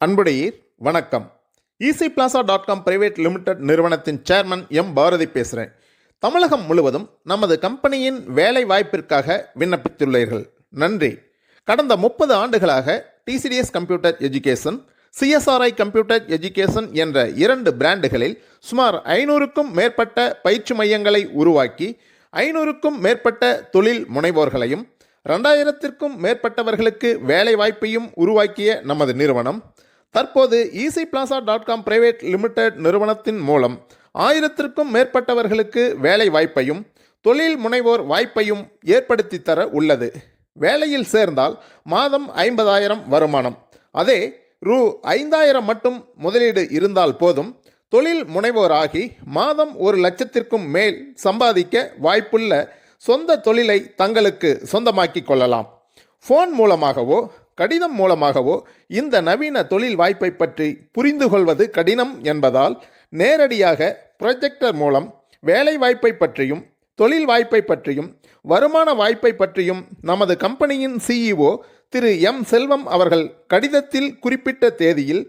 அன்புடையீர் வணக்கம். easyplaza.com private limited நிறுவனத்தின் chairman M Bharathi பேசுகிறேன். தமிழகம் முழுவதும் நமது கம்பெனியின் வேலை வாய்ப்பிற்காக விண்ணப்பித்துள்ளீர்கள், நன்றி. கடந்த 30 ஆண்டுகளாக டிசிடிஎஸ் கம்ப்யூட்டர் எஜுகேஷன், சிஎஸ்ஆர்ஐ கம்ப்யூட்டர் எஜுகேஷன் என்ற 2 பிராண்டுகளில் சுமார் 500க்கும் மேற்பட்ட பயிற்சி மையங்களை உருவாக்கி 500க்கும் மேற்பட்ட தொழில் முனைவோர்களையும் 2000த்திற்கும் மேற்பட்டவர்களுக்கு வேலை வாய்ப்பையும் உருவாக்கிய நமது நிறுவனம் தற்போது easyplaza.com பிரைவேட் லிமிடெட் நிறுவனத்தின் மூலம் 1000த்திற்கும் மேற்பட்டவர்களுக்கு வேலை வாய்ப்பையும் தொழில் முனைவோர் வாய்ப்பையும் ஏற்படுத்தி தர உள்ளது. வேலையில் சேர்ந்தால் மாதம் 50,000 வருமானம், அதே ரூ 5,000 மட்டும் முதலீடு இருந்தால் போதும். தொழில் முனைவோராகி மாதம் 1,00,000க்கும் மேல் சம்பாதிக்க வாய்ப்புள்ள சொந்த தொழிலை தங்களுக்கு சொந்தமாக்கிக் கொள்ளலாம். ஃபோன் மூலமாகவோ கடிதம் மூலமாகவோ இந்த நவீன தொழில் வாய்ப்பை பற்றி புரிந்து கொள்வது கடினம் என்பதால் நேரடியாக ப்ரொஜெக்டர் மூலம் வேலை வாய்ப்பை பற்றியும் தொழில் வாய்ப்பை பற்றியும் வருமான வாய்ப்பை பற்றியும் நமது கம்பெனியின் சிஇஓ திரு எம் செல்வம் அவர்கள் கடிதத்தில் குறிப்பிட்ட தேதியில்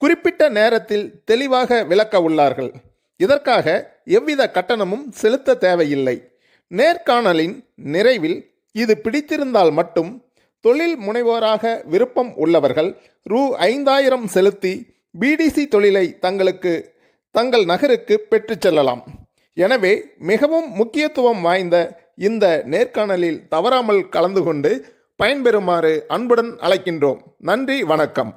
குறிப்பிட்ட நேரத்தில் தெளிவாக விளக்க உள்ளார்கள். இதற்காக எவ்வித கட்டணமும் செலுத்த தேவையில்லை. நேர்காணலின் நிறைவில் இது பிடித்திருந்தால் மட்டும் தொழில் முனைவோராக விருப்பம் உள்ளவர்கள் ரூ 5,000 செலுத்தி பிடிசி தொழிலை தங்கள் நகருக்கு பெற்றுச் செல்லலாம். எனவே மிகவும் முக்கியத்துவம் வாய்ந்த இந்த நேர்காணலில் தவறாமல் கலந்து கொண்டு பயன்பெறுமாறு அன்புடன் அழைக்கின்றோம். நன்றி, வணக்கம்.